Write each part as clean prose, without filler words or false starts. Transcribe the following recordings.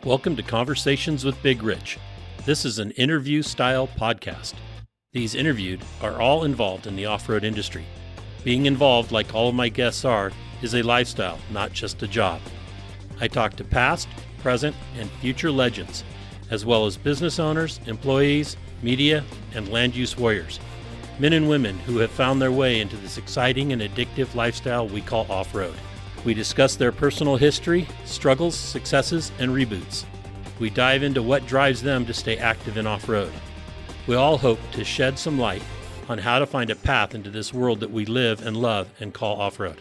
Welcome to Conversations with Big Rich. This is an interview-style podcast. These interviewed are all involved in the off-road industry. Being involved, like all of my guests are, is a lifestyle, not just a job. I talk to past, present, and future legends, as well as business owners, employees, media, and land use warriors. Men and women who have found their way into this exciting and addictive lifestyle we call off-road. We discuss their personal history, struggles, successes, and reboots. We dive into what drives them to stay active in off-road. We all hope to shed some light on how to find a path into this world that we live and love and call off-road.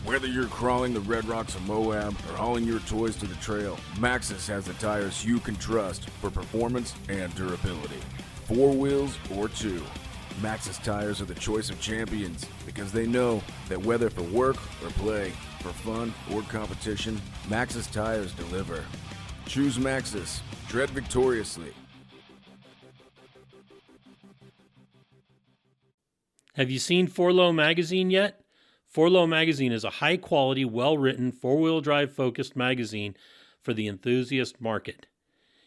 Whether you're crawling the Red Rocks of Moab or hauling your toys to the trail, Maxxis has the tires you can trust for performance and durability. 4 wheels or 2. Maxxis tires are the choice of champions because they know that whether for work or play, for fun or competition, Maxxis tires deliver. Choose Maxxis. Tread victoriously. Have you seen 4Low magazine yet? 4Low magazine is a high-quality, well-written, four-wheel drive-focused magazine for the enthusiast market.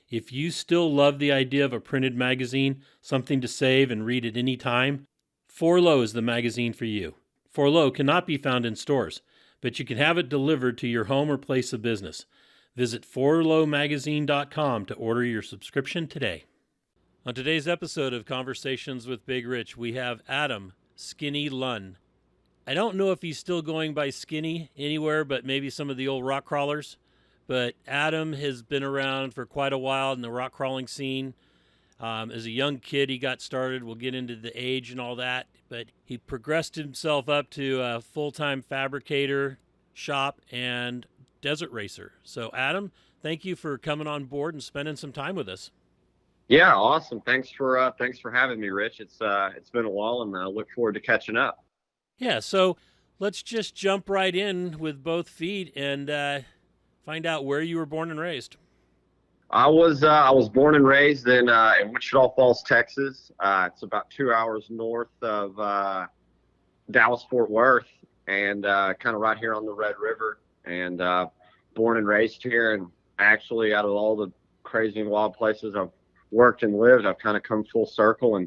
If you still love the idea of a printed magazine, something to save and read at any time, 4Low is the magazine for you. 4Low cannot be found in stores, but you can have it delivered to your home or place of business. Visit 4lowmagazine.com to order your subscription today. On today's episode of Conversations with Big Rich, we have Adam Skinny Lunn. I don't know if he's still going by Skinny anywhere, but maybe some of the old rock crawlers. But Adam has been around for quite a while in the rock crawling scene. As a young kid, he got started. We'll get into the age and all that. But he progressed himself up to a full-time fabricator, shop, and desert racer. So, Adam, thank you for coming on board and spending some time with us. Yeah, awesome. Thanks for having me, Rich. It's been a while, and I look forward to catching up. Yeah, so let's just jump right in with both feet and find out where you were born and raised. I was born and raised in Wichita Falls, Texas. It's about 2 hours north of Dallas-Fort Worth, and kind of right here on the Red River. And born and raised here, and actually, out of all the crazy and wild places I've worked and lived, I've kind of come full circle, and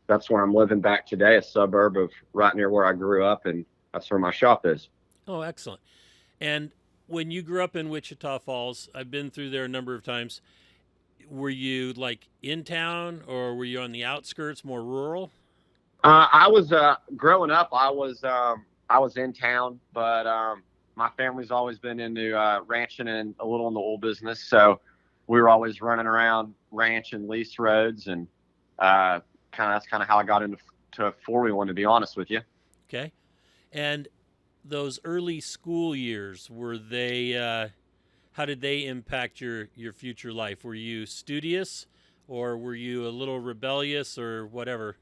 that's where I'm living back today, a suburb of right near where I grew up, and that's where my shop is. Oh, excellent. And when you grew up in Wichita Falls, I've been through there a number of times. Were you like in town, or were you on the outskirts, more rural? I was growing up. I was in town, but my family's always been into ranching and a little in the oil business. So we were always running around ranch and lease roads, and that's kind of how I got into four-wheeling, to be honest with you. Okay, and those early school years, were they, how did they impact your future life? Were you studious, or were you a little rebellious, or whatever?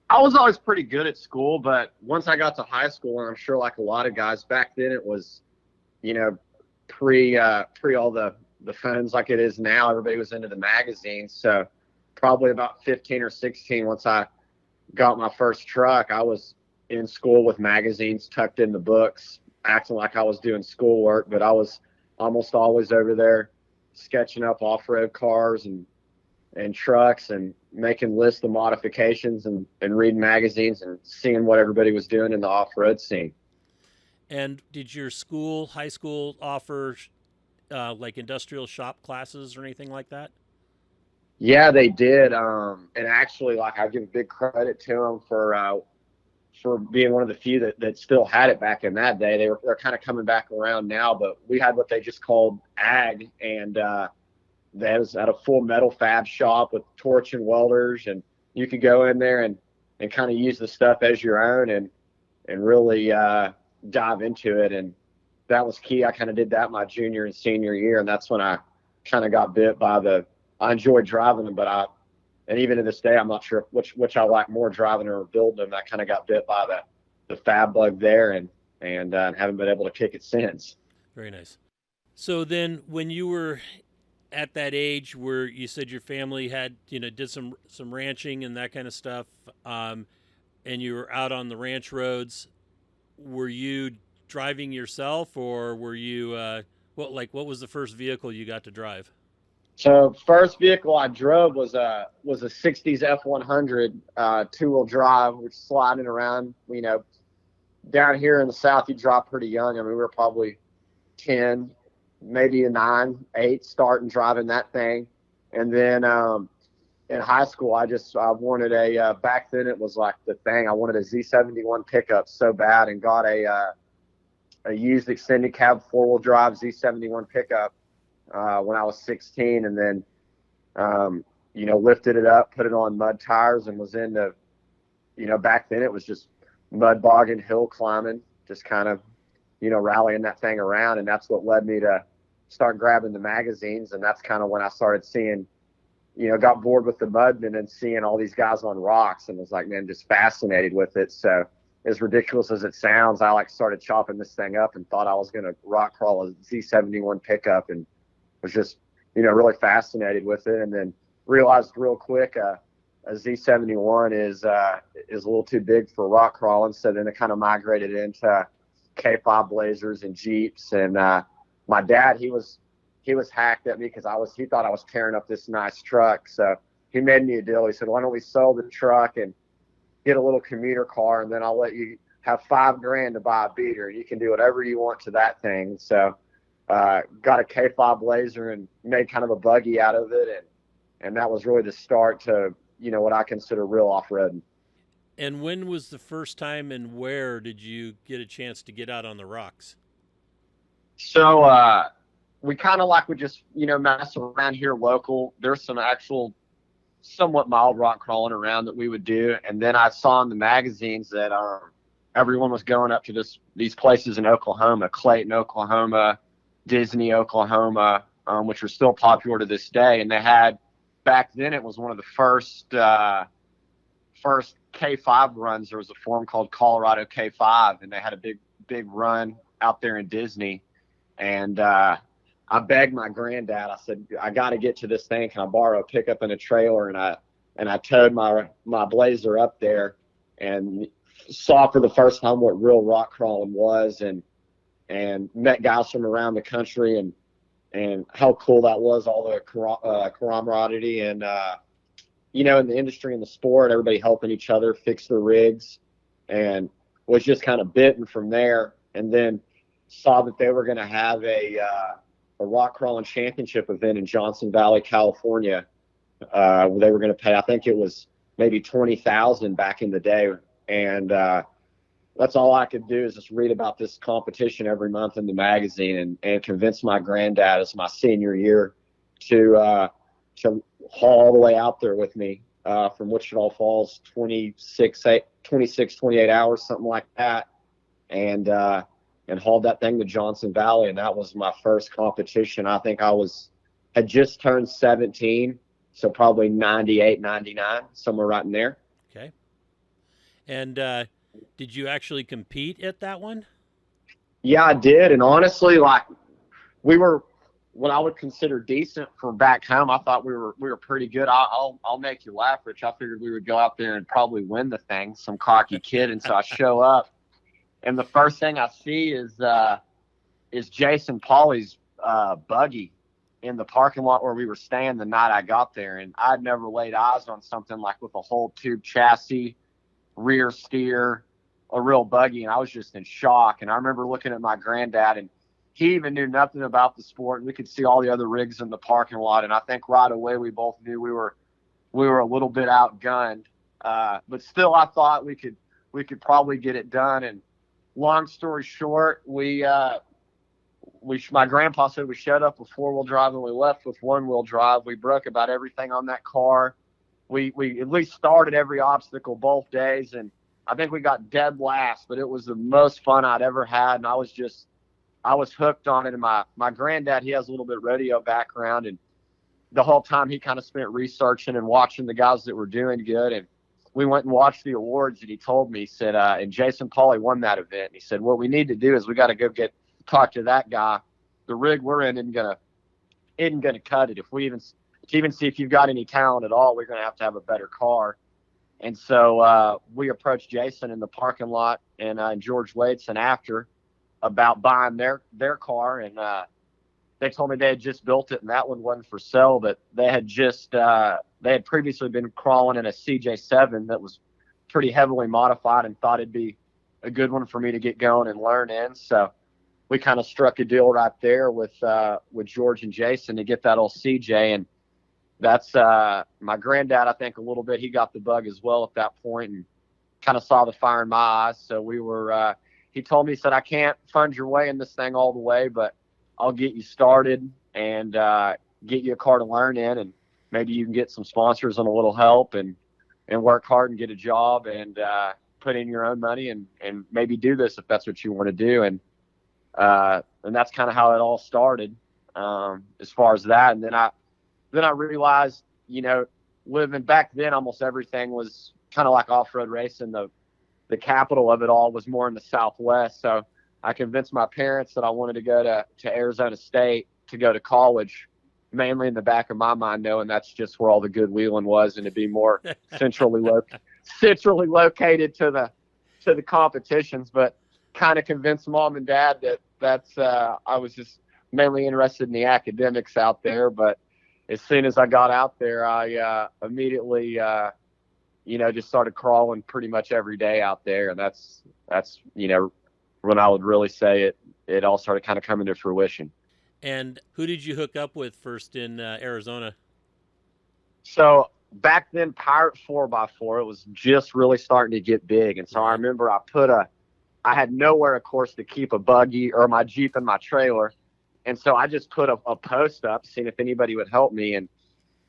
I was always pretty good at school, but once I got to high school, and I'm sure like a lot of guys back then, it was, pre all the phones like it is now. Everybody was into the magazines. So probably about 15 or 16, once I got my first truck, I was in school with magazines tucked in the books, acting like I was doing schoolwork, but I was almost always over there sketching up off-road cars and trucks and making lists of modifications and reading magazines and seeing what everybody was doing in the off-road scene. And did your high school offer like industrial shop classes or anything like that? Yeah, they did. And actually, like, I give big credit to them for being one of the few that still had it back in that day. They're kind of coming back around now, but we had what they just called ag, and that was at a full metal fab shop with torch and welders, and you could go in there and kind of use the stuff as your own and really dive into it. And that was key. I kind of did that my junior and senior year, and that's when I kind of got bit by I enjoyed driving them, and even to this day, I'm not sure which I like more, driving or building them. I kind of got bit by the fab bug there, and haven't been able to kick it since. Very nice. So then when you were at that age where you said your family had, did some ranching and that kind of stuff, and you were out on the ranch roads, were you driving yourself, or were you What was the first vehicle you got to drive? So first vehicle I drove was a '60s F100 two-wheel drive, which sliding around. Down here in the South, you drop pretty young. I mean, we were probably 10, maybe a 9, 8, starting driving that thing. And then in high school, I wanted back then it was like the thing. I wanted a Z71 pickup so bad, and got a used extended cab 4-wheel drive Z71 pickup when I was 16, and then lifted it up, put it on mud tires, and was into, back then it was just mud bogging, hill climbing, just kind of, rallying that thing around. And that's what led me to start grabbing the magazines. And that's kind of when I started seeing, got bored with the mud and then seeing all these guys on rocks, and was like, man, just fascinated with it. So as ridiculous as it sounds, I started chopping this thing up and thought I was going to rock crawl a Z71 pickup, and was just, really fascinated with it. And then realized real quick, a Z71 is a little too big for rock crawling. So then it kind of migrated into K5 Blazers and Jeeps. And my dad, he was hacked at me because he thought I was tearing up this nice truck. So he made me a deal. He said, why don't we sell the truck and get a little commuter car, and then I'll let you have $5,000 to buy a beater, and you can do whatever you want to that thing. So got a K5 Blazer and made kind of a buggy out of it. And that was really the start to, what I consider real off-roading. And when was the first time and where did you get a chance to get out on the rocks? So we kind of would just, mess around here local. There's some actual somewhat mild rock crawling around that we would do. And then I saw in the magazines that everyone was going up to these places in Oklahoma, Clayton, Oklahoma, Disney, Oklahoma, which are still popular to this day. And they had, back then it was one of the first K5 runs. There was a forum called Colorado K5, and they had a big run out there in Disney. And I begged my granddad. I said, I got to get to this thing. Can I borrow a pickup and a trailer? And I towed my Blazer up there and saw for the first time what real rock crawling was, and met guys from around the country, and how cool that was, all the camaraderie and, in the industry and the sport, everybody helping each other fix their rigs, and was just kind of bitten from there. And then saw that they were going to have a rock crawling championship event in Johnson Valley, California. Where they were going to pay, I think it was maybe $20,000 back in the day. And that's all I could do is just read about this competition every month in the magazine, and convince my granddad as my senior year to haul all the way out there with me from Wichita Falls, 28 hours, something like that. And hauled that thing to Johnson Valley. And that was my first competition. I think had just turned 17. So probably 98, 99, somewhere right in there. Okay. And did you actually compete at that one? Yeah, I did. And honestly, we were what I would consider decent for back home. I thought we were pretty good. I'll make you laugh, Rich. I figured we would go out there and probably win the thing, some cocky kid. And so I show up, and the first thing I see is Jason Pauley's buggy in the parking lot where we were staying the night I got there. And I'd never laid eyes on something with a whole tube chassis, rear steer, a real buggy. And I was just in shock. And I remember looking at my granddad, and he even knew nothing about the sport. And we could see all the other rigs in the parking lot. And I think right away we both knew we were a little bit outgunned. But still, I thought we could probably get it done. And long story short, my grandpa said we showed up with 4-wheel drive and we left with 1-wheel drive. We broke about everything on that car. We at least started every obstacle both days, and I think we got dead last, but it was the most fun I'd ever had. And I was hooked on it. And my granddad, he has a little bit of rodeo background, and the whole time he kind of spent researching and watching the guys that were doing good. And we went and watched the awards, and he told me, he said, and Jason Pauley won that event. And he said, what we need to do is we got to go talk to that guy. The rig we're in isn't gonna cut it. If we even see if you've got any talent at all, we're gonna have to have a better car. And so we approached Jason in the parking lot and George Wadeson after about buying their car, and they told me they had just built it and that one wasn't for sale, but they had previously been crawling in a CJ7 that was pretty heavily modified and thought it'd be a good one for me to get going and learn in. So we kind of struck a deal right there with George and Jason to get that old CJ. And that's my granddad, I think, a little bit. He got the bug as well at that point and kind of saw the fire in my eyes. So we were he told me, he said, I can't fund your way in this thing all the way, but I'll get you started and get you a car to learn in, and maybe you can get some sponsors and a little help and work hard and get a job and put in your own money and maybe do this if that's what you want to do. And that's kind of how it all started as far as that. And then I realized, living back then, almost everything was kind of like off-road racing. The capital of it all was more in the Southwest. So I convinced my parents that I wanted to go to Arizona State to go to college, mainly in the back of my mind, knowing that's just where all the good wheeling was, and to be more centrally located to the competitions. But kind of convinced mom and dad that I was just mainly interested in the academics out there. But as soon as I got out there, I immediately just started crawling pretty much every day out there. And that's when I would really say it all started kind of coming to fruition. And who did you hook up with first in Arizona? So back then, Pirate 4x4, it was just really starting to get big. And so I remember I had nowhere, of course, to keep a buggy or my Jeep and my trailer. And so I just put a post up, seeing if anybody would help me. And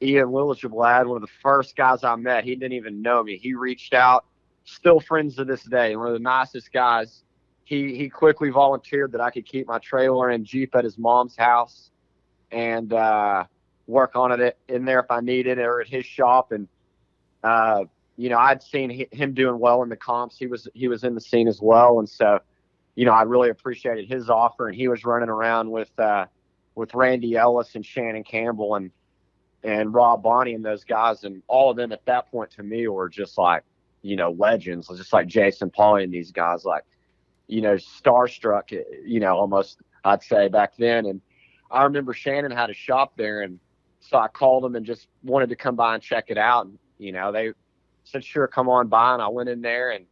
Ian Lilligeblad, one of the first guys I met, he didn't even know me. He reached out, still friends to this day, one of the nicest guys. He quickly volunteered that I could keep my trailer and Jeep at his mom's house and work on it in there if I needed it, or at his shop. And I'd seen him doing well in the comps. He was in the scene as well, and so I really appreciated his offer. And he was running around with Randy Ellis and Shannon Campbell and Rob Bonney and those guys, and all of them at that point to me were just like legends, just like Jason Pauly and these guys, like starstruck, almost, I'd say, back then. And I remember Shannon had a shop there, and so I called them and just wanted to come by and check it out. And they said, sure, come on by. And I went in there and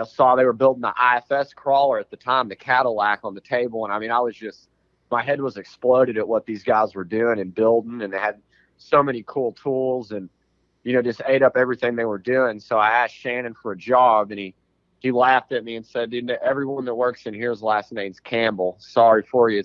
saw they were building the IFS crawler at the time, the Cadillac, on the table. And I mean, my head was exploded at what these guys were doing and building, and they had so many cool tools and just ate up everything they were doing. So I asked Shannon for a job, and he laughed at me and said, dude, everyone that works in here's last name's Campbell. Sorry for you.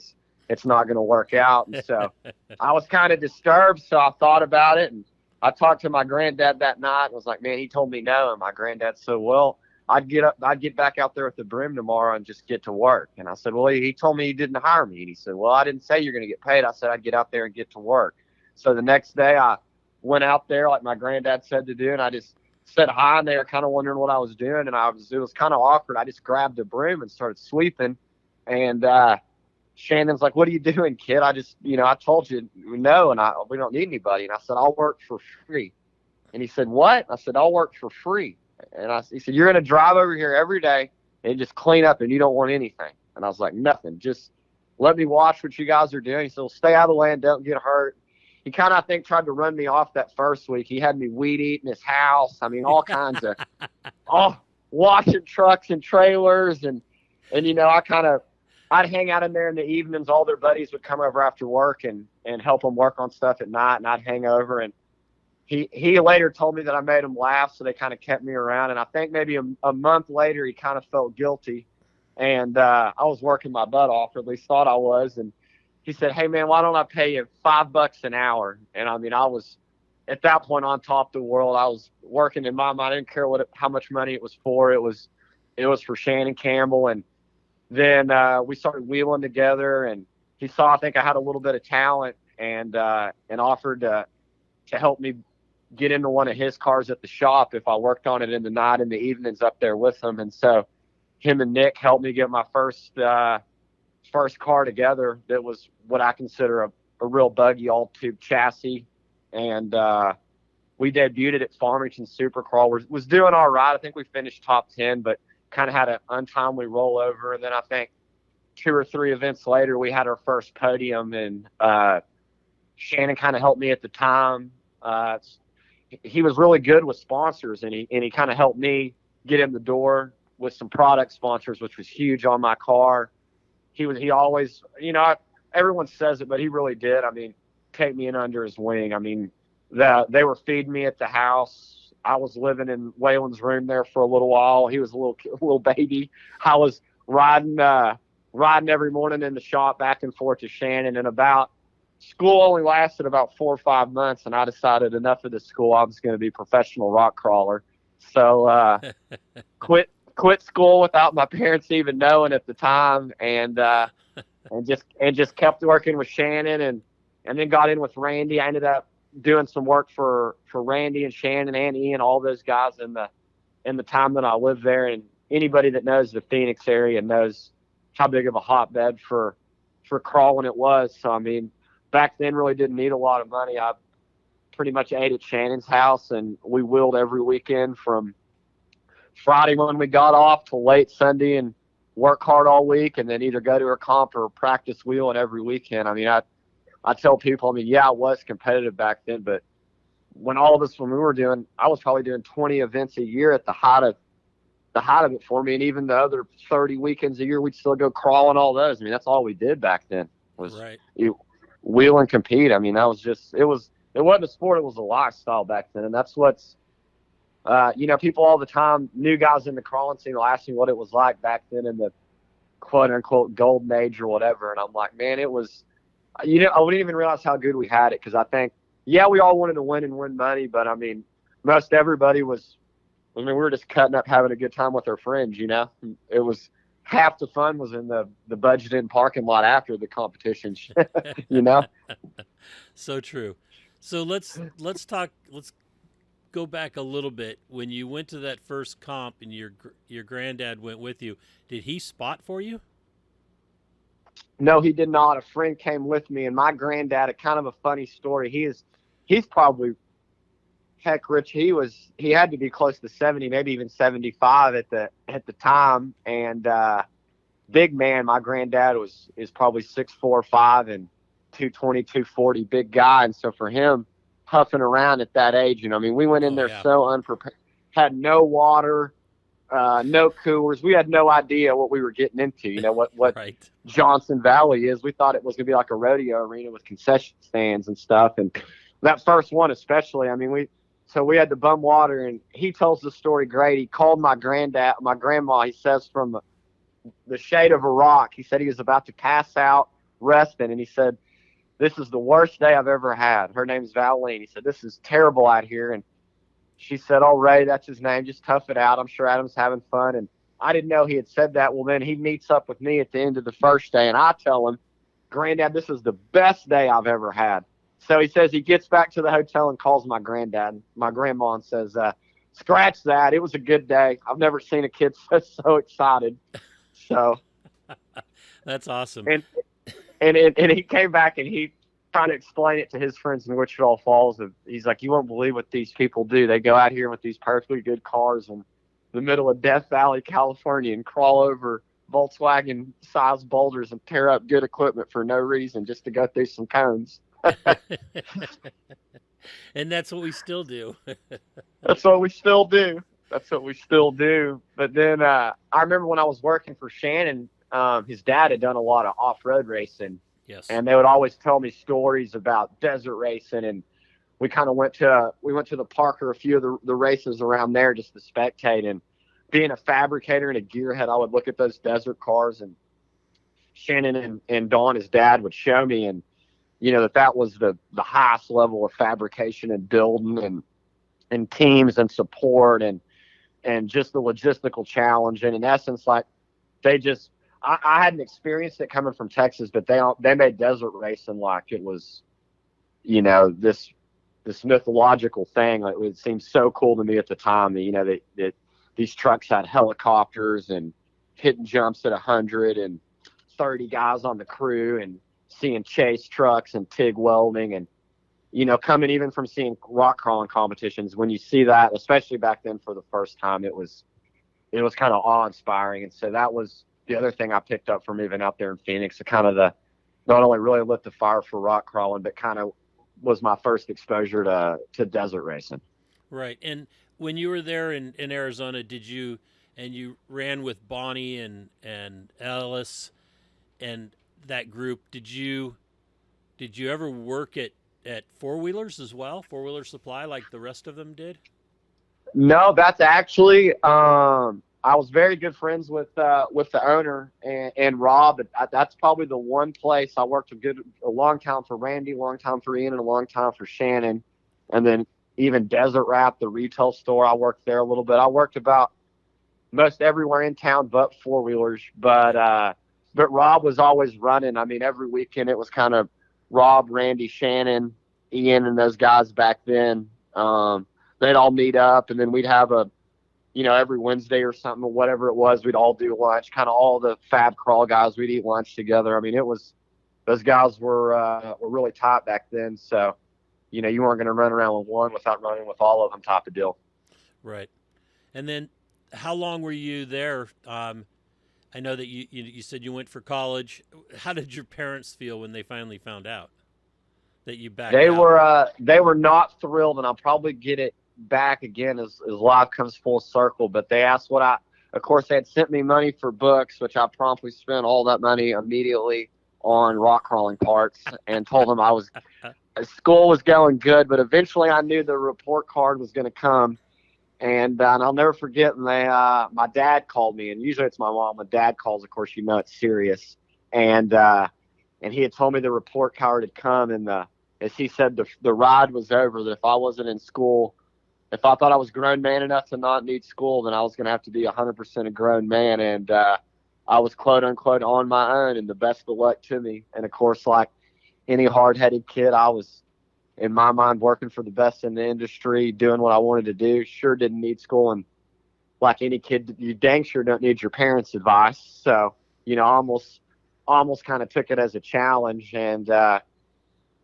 It's not going to work out. And so I was kind of disturbed. So I thought about it, and I talked to my granddad that night and was like, man, he told me no. And my granddad said, well, I'd get back out there with the broom tomorrow and just get to work. And I said, well, he told me he didn't hire me. And he said, well, I didn't say you're going to get paid. I said, I'd get out there and get to work. So the next day I went out there like my granddad said to do, and I just said hi, and they were kind of wondering what I was doing. And it was kind of awkward. I just grabbed a broom and started sweeping. And Shannon's like, what are you doing, kid? I just, I told you no, and we don't need anybody. And I said, I'll work for free. And he said, what? I said, I'll work for free. And he said, you're going to drive over here every day and just clean up, and you don't want anything. And I was like, nothing. Just let me watch what you guys are doing. He said, well, stay out of the land, don't get hurt. He kind of, I think, tried to run me off that first week. He had me weed eating his house. I mean, all kinds of, washing trucks and trailers. And I'd hang out in there in the evenings. All their buddies would come over after work and help them work on stuff at night, and I'd hang over. And he later told me that I made him laugh, so they kind of kept me around. And I think maybe a month later, he kind of felt guilty. And I was working my butt off, or at least thought I was. And he said, hey, man, why don't I pay you $5 an hour? And I mean, I was at that point on top of the world. I was working in my mind. I didn't care how much money it was for. It was for Shannon Campbell. And then we started wheeling together, and he saw, I think, I had a little bit of talent, and offered to help me get into one of his cars at the shop if I worked on it in the night and the evenings up there with him. And so him and Nick helped me get my first car together that was what I consider a real buggy, all tube chassis. And we debuted it at Farmington Supercrawl. Was doing all right. I think we finished top 10, but kind of had an untimely rollover. And then I think 2 or 3 events later, we had our first podium, and Shannon kind of helped me at the time. He was really good with sponsors, and he kind of helped me get in the door with some product sponsors, which was huge on my car. He always, everyone says it, but he really did. I mean, take me in under his wing. I mean, they were feeding me at the house. I was living in Waylon's room there for a little while. He was a little baby. I was riding every morning in the shop back and forth to Shannon. And school only lasted about 4 or 5 months, and I decided enough of this school. I was going to be a professional rock crawler. So quit school without my parents even knowing at the time, and just kept working with Shannon, and then got in with Randy. I ended up doing some work for Randy and Shannon and Ian, all those guys in the time that I lived there. And anybody that knows the Phoenix area knows how big of a hotbed for crawling it was. So I mean, back then really didn't need a lot of money. I pretty much ate at Shannon's house, and we wheeled every weekend from Friday when we got off till late Sunday, and work hard all week, and then either go to a comp or practice wheeling every weekend. I mean, I tell people, I mean, yeah, I was competitive back then, but when we were doing, I was probably doing 20 events a year at the height of it for me. And even the other 30 weekends a year, we'd still go crawling all those. I mean, that's all we did back then was wheel and compete. I mean, that was just, it wasn't a sport. It was a lifestyle back then. And that's what's, people all the time, new guys in the crawling scene will ask me what it was like back then in the quote unquote golden age or whatever. And I'm like, man, it was, I wouldn't even realize how good we had it. Cause I think, yeah, we all wanted to win and win money, but I mean, most everybody we were just cutting up, having a good time with our friends, It was half the fun was in the budgeted parking lot after the competition, So true. So let's go back a little bit. When you went to that first comp and your granddad went with you, did he spot for you? No, he did not. A friend came with me, and my granddad, a kind of a funny story. He's probably, heck, Rich, he had to be close to 70, maybe even 75 at the time. And big man, my granddad is probably 6'4", 5 and 220, 240, big guy. And so for him, huffing around at that age, I mean, we went in there so unprepared, had no water, no coolers. We had no idea what we were getting into, what right. Johnson Valley is. We thought it was going to be like a rodeo arena with concession stands and stuff. And that first one especially, I mean, we had to bum water, and he tells the story great. He called my grandma, he says, from the shade of a rock. He said he was about to pass out resting, and he said, "This is the worst day I've ever had." Her name's Valine. He said, "This is terrible out here." And she said, "Oh, Ray, that's his name. Just tough it out. I'm sure Adam's having fun." And I didn't know he had said that. Well, then he meets up with me at the end of the first day, and I tell him, "Granddad, this is the best day I've ever had." So he says he gets back to the hotel and calls my granddad, my grandma, and says, "Scratch that. It was a good day. I've never seen a kid so excited." So that's awesome. And he came back, and he trying to explain it to his friends in Wichita Falls. He's like, "You won't believe what these people do. They go out here with these perfectly good cars in the middle of Death Valley, California, and crawl over Volkswagen-sized boulders and tear up good equipment for no reason just to go through some cones." And that's what we still do. That's what we still do. But then I remember when I was working for Shannon, his dad had done a lot of off-road racing. Yes. And they would always tell me stories about desert racing, and we kind of went to the park or a few of the races around there just to spectate. And being a fabricator and a gearhead, I would look at those desert cars, and Shannon and Dawn, his dad, would show me, and that was the highest level of fabrication and building and teams and support and just the logistical challenge. And in essence, like I hadn't experienced it coming from Texas, but they made desert racing like it was, this mythological thing. Like, it seemed so cool to me at the time that, that these trucks had helicopters and hitting jumps at 100 and 30 guys on the crew, and seeing chase trucks and TIG welding, and, coming even from seeing rock crawling competitions, when you see that, especially back then for the first time, it was kind of awe inspiring. And so that was the other thing I picked up from even out there in Phoenix. So kind of not only really lit the fire for rock crawling, but kind of was my first exposure to desert racing. Right. And when you were there in Arizona, you ran with Bonnie and Ellis and that group, did you ever work at four wheelers as well? Four wheeler supply like the rest of them did? No, that's actually I was very good friends with the owner and Rob. That's probably the one place I worked a long time for Randy, long time for Ian, and a long time for Shannon, and then even Desert Wrap, the retail store. I worked there a little bit. I worked about most everywhere in town but four wheelers. But Rob was always running. I mean, every weekend it was kind of Rob, Randy, Shannon, Ian, and those guys back then. They'd all meet up, and then we'd have every Wednesday or something, or whatever it was, we'd all do lunch. Kind of all the Fab Crawl guys, we'd eat lunch together. I mean, those guys were really tight back then. So, you weren't going to run around with one without running with all of them, type of deal. Right. And then, how long were you there? I know that you said you went for college. How did your parents feel when they finally found out that you backed out? They were not thrilled, and I'll probably get it back again as life comes full circle. But they asked of course, they had sent me money for books, which I promptly spent all that money immediately on rock crawling parts, and told them school was going good, but eventually I knew the report card was going to come. And I'll never forget when my dad called me, and usually it's my mom. When dad calls, of course, it's serious. And he had told me the report card had come, and as he said, the ride was over. That if I wasn't in school, if I thought I was grown man enough to not need school, then I was going to have to be 100% a grown man. And I was quote unquote on my own, and the best of luck to me. And of course, like any hard-headed kid, I was, in my mind, working for the best in the industry, doing what I wanted to do. Sure didn't need school, and like any kid, you dang sure don't need your parents' advice. So, almost kind of took it as a challenge. And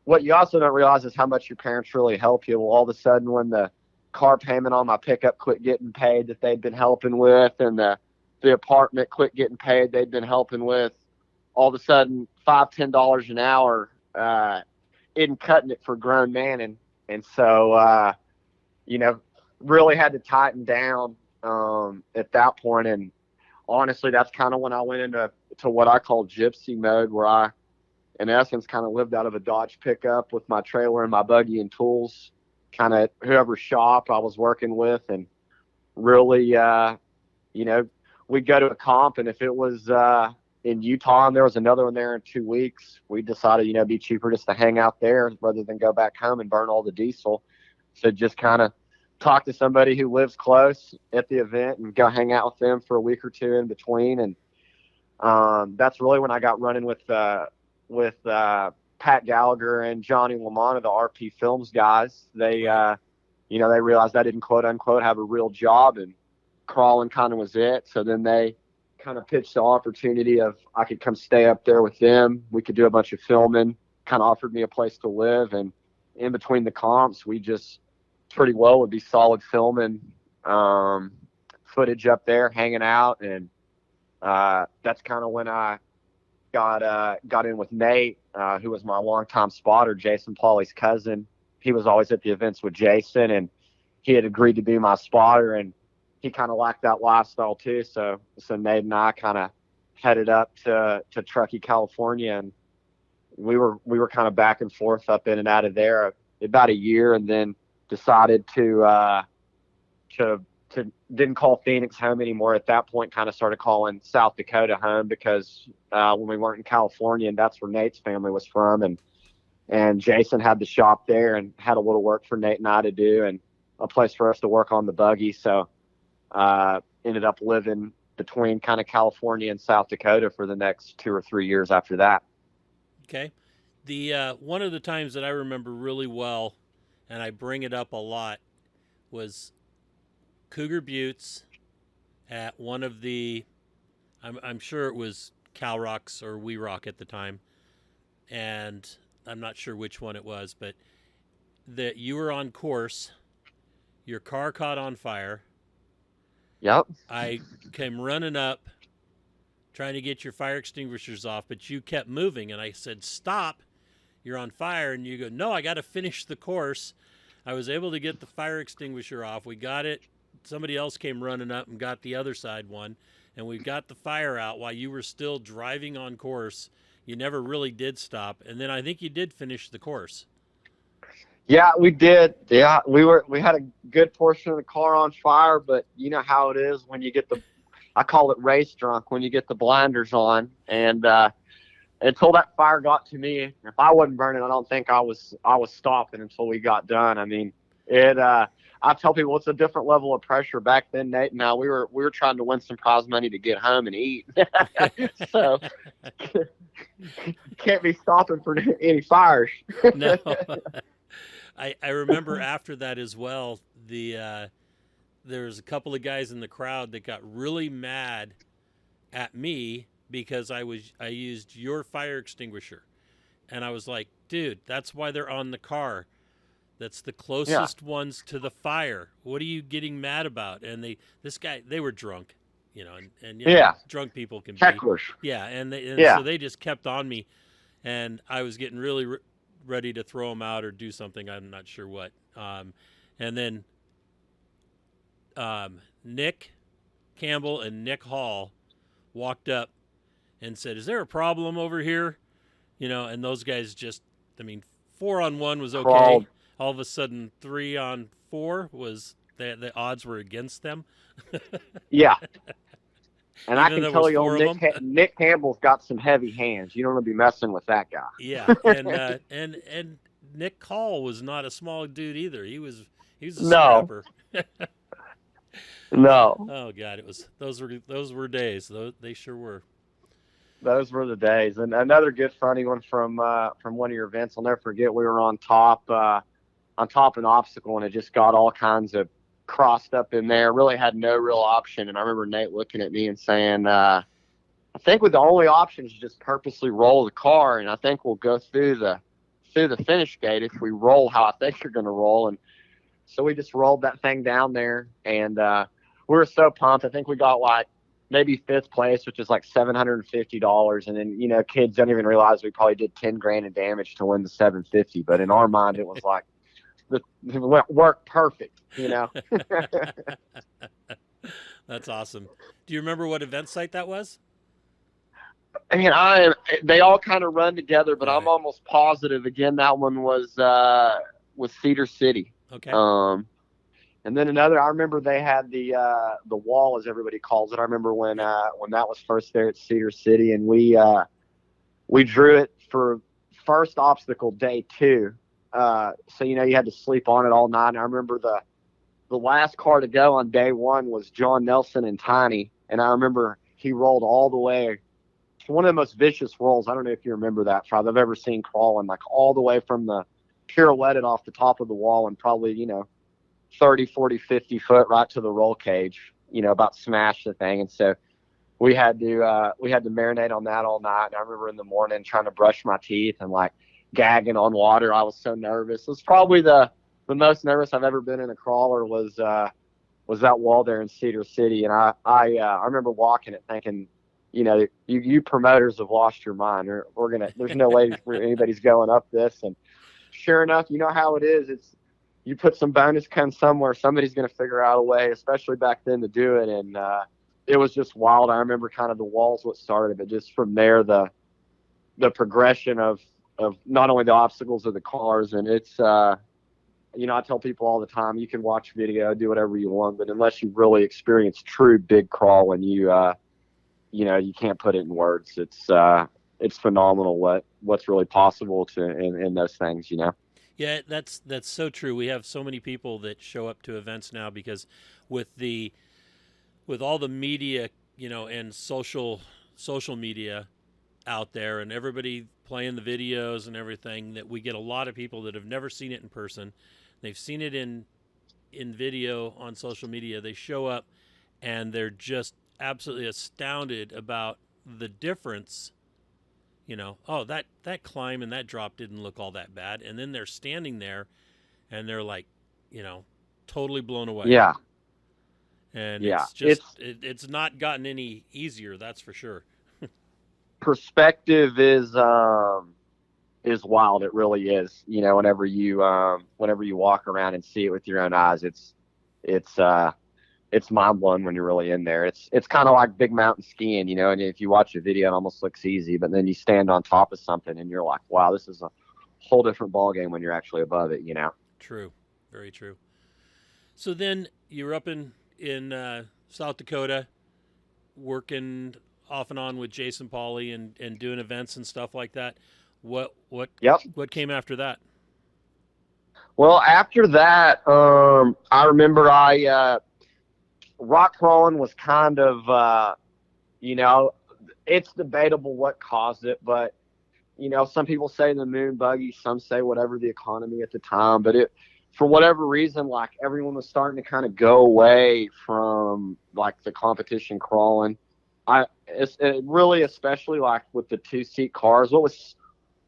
what you also don't realize is how much your parents really help you. Well, all of a sudden, when the car payment on my pickup quit getting paid that they'd been helping with, and the apartment quit getting paid they'd been helping with, all of a sudden, $5-10 an hour isn't cutting it for a grown man. And so, really had to tighten down at that point. And honestly, that's kind of when I went into what I call gypsy mode, where I, in essence, kind of lived out of a Dodge pickup with my trailer and my buggy and tools, kind of whoever shop I was working with. And really, we'd go to a comp, and if it was in Utah and there was another one there in 2 weeks, we decided, it'd be cheaper just to hang out there rather than go back home and burn all the diesel. So just kind of talk to somebody who lives close at the event and go hang out with them for a week or two in between. And that's really when I got running with Pat Gallagher and Johnny Lamonta, the RP Films guys. They realized I didn't quote unquote have a real job, and crawling kind of was it. So then they kind of pitched the opportunity of I could come stay up there with them. We could do a bunch of filming, kind of offered me a place to live. And in between the comps, we just pretty well would be solid filming footage up there, hanging out. And that's kind of when I got in with Nate, who was my longtime spotter, Jason Pauley's cousin. He was always at the events with Jason, and he had agreed to be my spotter, and he kind of liked that lifestyle too. So Nate and I kind of headed up to Truckee, California, and we were kind of back and forth up in and out of there about a year, and then decided to didn't call Phoenix home anymore at that point. Kind of started calling South Dakota home, because when we weren't in California, and that's where Nate's family was from, and Jason had the shop there and had a little work for Nate and I to do, and a place for us to work on the buggy. So ended up living between kind of California and South Dakota for the next 2 or 3 years after that. Okay. The one of the times that I remember really well, and I bring it up a lot, was Cougar Buttes at one of the, I'm sure it was Cal Rocks or We Rock at the time, and I'm not sure which one it was, but that you were on course, your car caught on fire. Yep. I came running up, trying to get your fire extinguishers off, but you kept moving. And I said, stop, you're on fire. And you go, no, I got to finish the course. I was able to get the fire extinguisher off. We got it. Somebody else came running up and got the other side one. And we got the fire out while you were still driving on course. You never really did stop. And then I think you did finish the course. Yeah, we did. Yeah, we had a good portion of the car on fire, but you know how it is when you get I call it race drunk, when you get the blinders on. And until that fire got to me, if I wasn't burning, I don't think I was stopping until we got done. I mean, I tell people it's a different level of pressure back then, Nate. Now we were trying to win some prize money to get home and eat, so can't be stopping for any fires. No. I remember after that as well, there was a couple of guys in the crowd that got really mad at me because I used your fire extinguisher. And I was like, dude, that's why they're on the car. That's the closest ones to the fire. What are you getting mad about? And they were drunk, and drunk people can hecklers. be. Yeah, so they just kept on me, and I was getting really ready to throw them out or do something. I'm not sure what. And then Nick Campbell and Nick Hall walked up and said, "Is there a problem over here?" And those guys just, 4-on-1 was okay. Crawled. All of a sudden, 3-on-4 was the odds were against them. Yeah. And I Even can though tell it you, was old four of them. Nick Campbell's got some heavy hands. You don't want to be messing with that guy. Yeah, and Nick Hall was not a small dude either. He was a scrapper. No. Oh God, those were days. They sure were. Those were the days. And another good funny one from one of your events, I'll never forget. We were on top of an obstacle, and it just got all kinds of crossed up in there. Really had no real option. And I remember Nate looking at me and saying, I think with the only option is just purposely roll the car, and I think we'll go through the finish gate if we roll how I think you're going to roll. And so we just rolled that thing down there, and we were so pumped. I think we got like maybe 5th place, which is like $750. And then, kids don't even realize we probably did 10 grand in damage to win the 750. But in our mind, it was like, it worked perfect, That's awesome. Do you remember what event site that was? I mean, they all kind of run together, but I'm almost positive. Again, that one was Cedar City. Okay. And then another, I remember they had the wall, as everybody calls it. I remember when that was first there at Cedar City, and we drew it for first obstacle day 2. So you had to sleep on it all night. And I remember the last car to go on day 1 was John Nelson and Tiny, and I remember he rolled all the way. One of the most vicious rolls. I don't know if you remember that, I've ever seen crawling, like all the way from the pirouetted off the top of the wall and probably 30, 40, 50 foot right to the roll cage. About smashed the thing. And so we had to marinate on that all night. And I remember in the morning trying to brush my teeth and like gagging on water. I was so nervous. It was probably the most nervous I've ever been in a crawler was that wall there in Cedar City. And I remember walking it thinking, you promoters have lost your mind. There's no way anybody's going up this. And sure enough, you know how it is. You put some bonus cones somewhere, somebody's going to figure out a way, especially back then, to do it. And it was just wild. I remember kind of the walls what started, but just from there, the progression of not only the obstacles of the cars. And it's, I tell people all the time, you can watch video, do whatever you want, but unless you really experience true big crawling, you can't put it in words. It's phenomenal what's really possible in those things, Yeah, that's so true. We have so many people that show up to events now because with all the media, and social media out there and everybody playing the videos and everything, that we get a lot of people that have never seen it in person. They've seen it in video on social media. They show up and they're just absolutely astounded about the difference. Oh, that climb and that drop didn't look all that bad. And then they're standing there and they're like, totally blown away. Yeah. And yeah. it's just, it's not gotten any easier. That's for sure. perspective is wild. It really is. You know, whenever you walk around and see it with your own eyes, it's mind blowing when you're really in there. It's kind of like big mountain skiing, you know. And if you watch a video, it almost looks easy, but then you stand on top of something and you're like, wow, this is a whole different ball game when you're actually above it, you know. True, very true. So then you were up in South Dakota, working off and on with Jason Pauley and doing events and stuff like that. What Yep. What came after that? Well, after that, I remember rock crawling was kind of, you know, it's debatable what caused it, but, you know, some people say the moon buggy, some say whatever the economy at the time, but for whatever reason, like everyone was starting to kind of go away from like the competition crawling. It really, especially like with the 2-seat cars, what was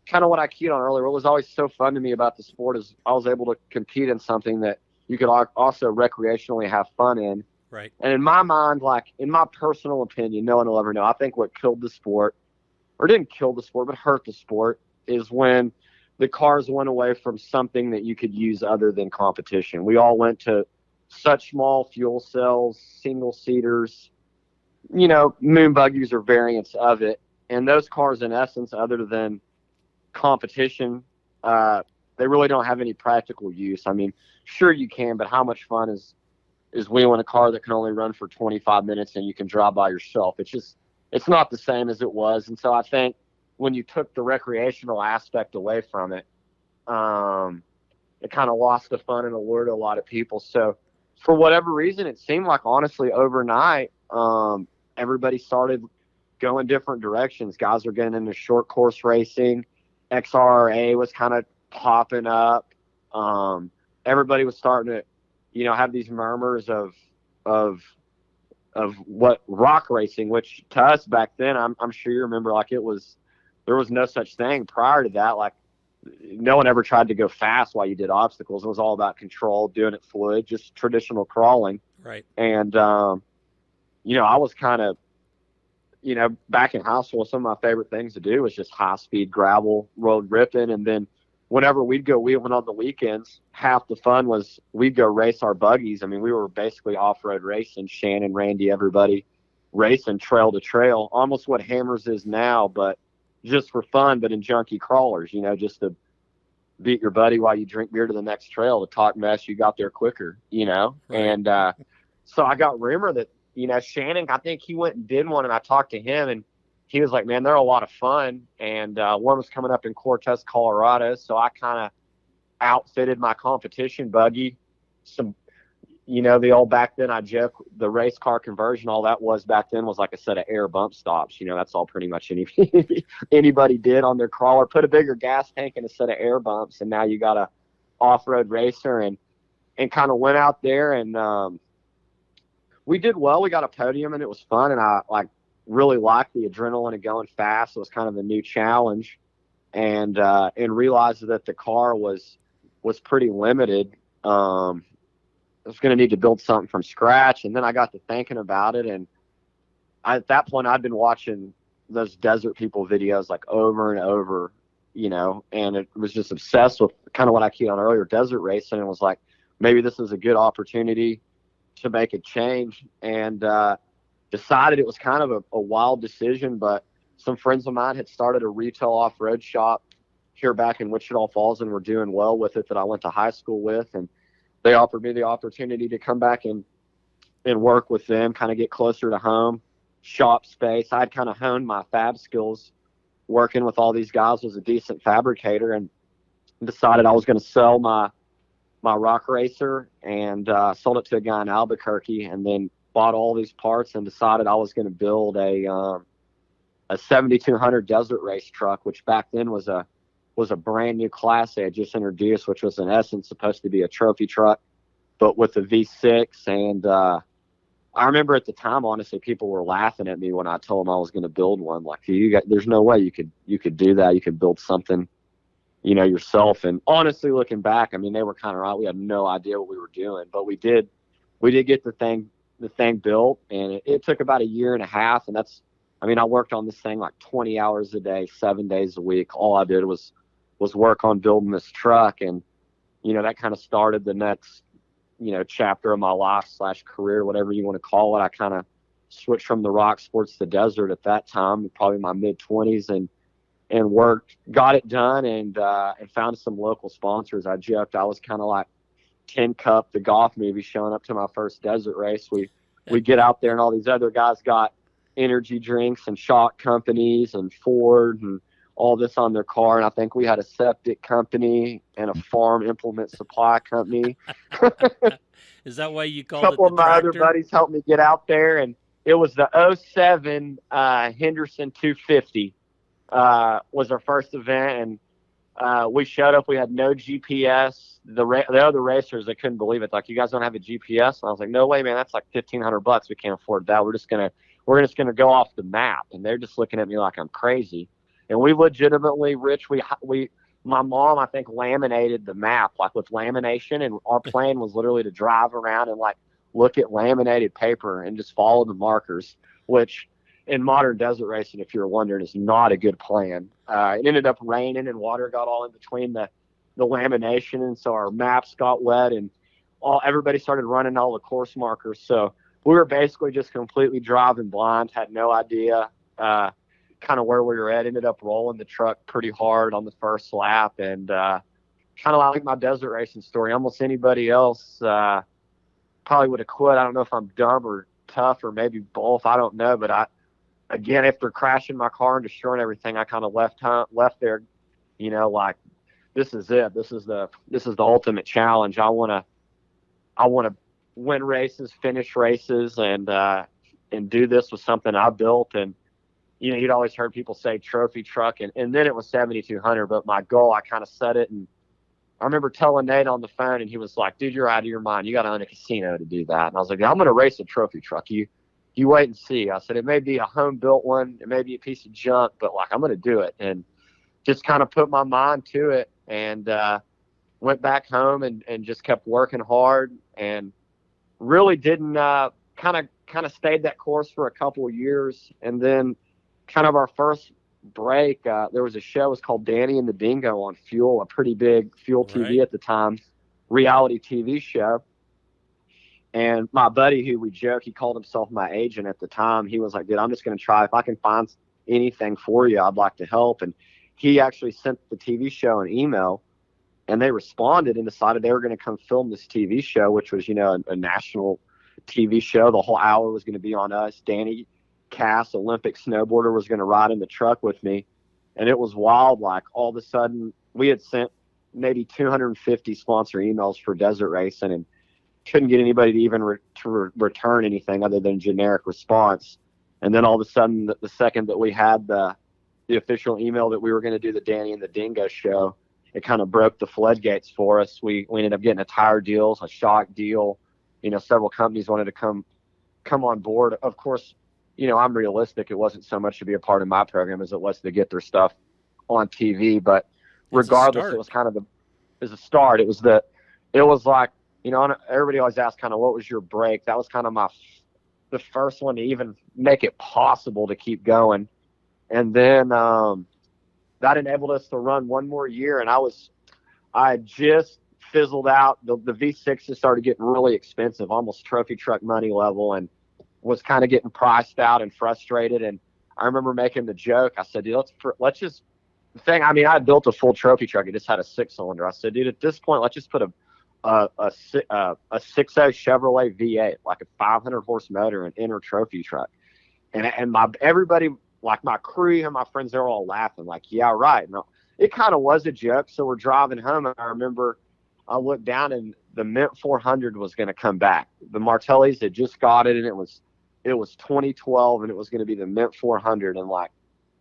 kind of what I keyed on earlier, what was always so fun to me about the sport is I was able to compete in something that you could also recreationally have fun in. Right. And in my mind, like in my personal opinion, no one will ever know, I think what killed the sport, or didn't kill the sport, but hurt the sport, is when the cars went away from something that you could use other than competition. We all went to such small fuel cells, single seaters, you know, moon buggies or variants of it. And those cars, in essence, other than competition, they really don't have any practical use. I mean, sure you can, but how much fun is wheeling a car that can only run for 25 minutes and you can drive by yourself? It's not the same as it was. And so I think when you took the recreational aspect away from it, it kind of lost the fun and allure to a lot of people. So for whatever reason, it seemed like honestly overnight, everybody started going different directions. Guys were getting into short course racing. XRA was kind of popping up. Everybody was starting to, you know, have these murmurs of what rock racing, which to us back then, I'm sure you remember, like there was no such thing prior to that. Like no one ever tried to go fast while you did obstacles. It was all about control, doing it fluid, just traditional crawling. Right. And, you know, I was kind of, you know, back in high school, some of my favorite things to do was just high speed gravel road ripping. And then whenever we'd go wheeling on the weekends, half the fun was we'd go race our buggies. I mean, we were basically off-road racing, Shannon, Randy, everybody racing trail to trail, almost what Hammers is now, but just for fun, but in junkie crawlers, you know, just to beat your buddy while you drink beer to the next trail, to talk mess, you got there quicker, you know? Right. And so I got rumor that, you know, Shannon, I think he went and did one, and I talked to him, and he was like, man, they're a lot of fun. And one was coming up in Cortez, Colorado. So I kind of outfitted my competition buggy. Some, you know, the old back then, I joke, the race car conversion, all that was back then was like a set of air bump stops. You know, that's all pretty much anybody did on their crawler. Put a bigger gas tank in a set of air bumps, and now you got a off-road racer, and kind of went out there, and we did well. We got a podium, and it was fun, and I really liked the adrenaline of going fast. It was kind of a new challenge, and realized that the car was pretty limited. I was going to need to build something from scratch. And then I got to thinking about it. And at that point, I'd been watching those desert people videos like over and over, you know, and it was just obsessed with kind of what I keyed on earlier, desert racing. And it was like, maybe this is a good opportunity to make a change. And decided it was kind of a wild decision, but some friends of mine had started a retail off-road shop here back in Wichita Falls and were doing well with it, that I went to high school with. And they offered me the opportunity to come back and work with them, kind of get closer to home, shop space. I'd kind of honed my fab skills working with all these guys, was a decent fabricator, and decided I was going to sell my rock racer, and sold it to a guy in Albuquerque, and then bought all these parts and decided I was going to build a 7200 desert race truck, which back then was a brand new class they had just introduced, which was in essence supposed to be a trophy truck, but with a V6. And I remember at the time, honestly, people were laughing at me when I told them I was going to build one. Like, there's no way you could do that. You could build something, you know, yourself. And honestly, looking back, I mean, they were kind of right. We had no idea what we were doing, but we did get the thing built, and it took about a year and a half. And that's I mean, I worked on this thing like 20 hours a day, 7 days a week. All I did was work on building this truck. And, that kind of started the next, chapter of my life / career, whatever you want to call it. I kind of switched from the rock sports to the desert at that time, probably my mid-20s, and got it done, and found some local sponsors. I joked I was kind of like Tin Cup, the golf movie, showing up to my first desert race. We get out there, and all these other guys got energy drinks and shot companies and Ford and all this on their car. And I think we had a septic company and a farm implement supply company. Is that why you called a it couple the of my tractor? other buddies helped me get out there, and it was the '07 Henderson 250 was our first event, and we showed up. We had no GPS. The other racers, they couldn't believe it. Like, you guys don't have a GPS? And I was like, no way, man. That's like $1,500. We can't afford that. We're just gonna go off the map. And they're just looking at me like I'm crazy. And we legitimately, Rich, my mom, I think, laminated the map, like with lamination, and our plan was literally to drive around and like look at laminated paper and just follow the markers, which in modern desert racing, if you're wondering, is not a good plan. It ended up raining, and water got all in between the lamination, and so our maps got wet, and everybody started running all the course markers. So we were basically just completely driving blind, had no idea kind of where we were at. Ended up rolling the truck pretty hard on the first lap, and kind of like my desert racing story. Almost anybody else probably would have quit. I don't know if I'm dumb or tough or maybe both. I don't know, but again, after crashing my car and destroying everything, I kind of left there, like, this is it. This is the ultimate challenge. I want to win races, finish races, and do this with something I built. And you'd always heard people say trophy truck, and then it was 7,200. But my goal, I kind of set it, and I remember telling Nate on the phone, and he was like, "Dude, you're out of your mind. You got to own a casino to do that." And I was like, "I'm going to race a trophy truck. You wait and see." I said, "It may be a home built one, it may be a piece of junk, but like, I'm going to do it." And just kind of put my mind to it, and went back home and just kept working hard, and really didn't kind of stayed that course for a couple of years. And then kind of our first break, there was a show, it was called Danny and the Dingo on Fuel, a pretty big Fuel TV at the time, reality TV show. And my buddy, who we joke, he called himself my agent at the time. He was like, "Dude, I'm just going to try. If I can find anything for you, I'd like to help." And he actually sent the TV show an email, and they responded and decided they were going to come film this TV show, which was, a national TV show. The whole hour was going to be on us. Danny Cass, Olympic snowboarder, was going to ride in the truck with me. And it was wild. Like, all of a sudden, we had sent maybe 250 sponsor emails for desert racing, and couldn't get anybody to even return anything other than generic response. And then all of a sudden, the second that we had the official email that we were going to do the Danny and the Dingo show, it kind of broke the floodgates for us. We ended up getting a tire deal, a shock deal. Several companies wanted to come on board. Of course, I'm realistic. It wasn't so much to be a part of my program as it was to get their stuff on TV. But regardless, it was kind of a start. It was like, everybody always asks kind of, what was your break? That was kind of the first one to even make it possible to keep going. And then that enabled us to run one more year. And I just fizzled out. The V6s started getting really expensive, almost trophy truck money level, and was kind of getting priced out and frustrated. And I remember making the joke. I said, "Dude, let's just I had built a full trophy truck. It just had a 6-cylinder. I said, "Dude, at this point, let's just put a 6.0 Chevrolet V8, like a 500 horse motor, and enter trophy truck." And everybody, like my crew and my friends, they were all laughing, like, "Yeah, right." And it kind of was a joke. So we're driving home, and I remember I looked down, and the Mint 400 was going to come back. The Martellis had just got it, and it was 2012, and it was going to be the Mint 400. And like,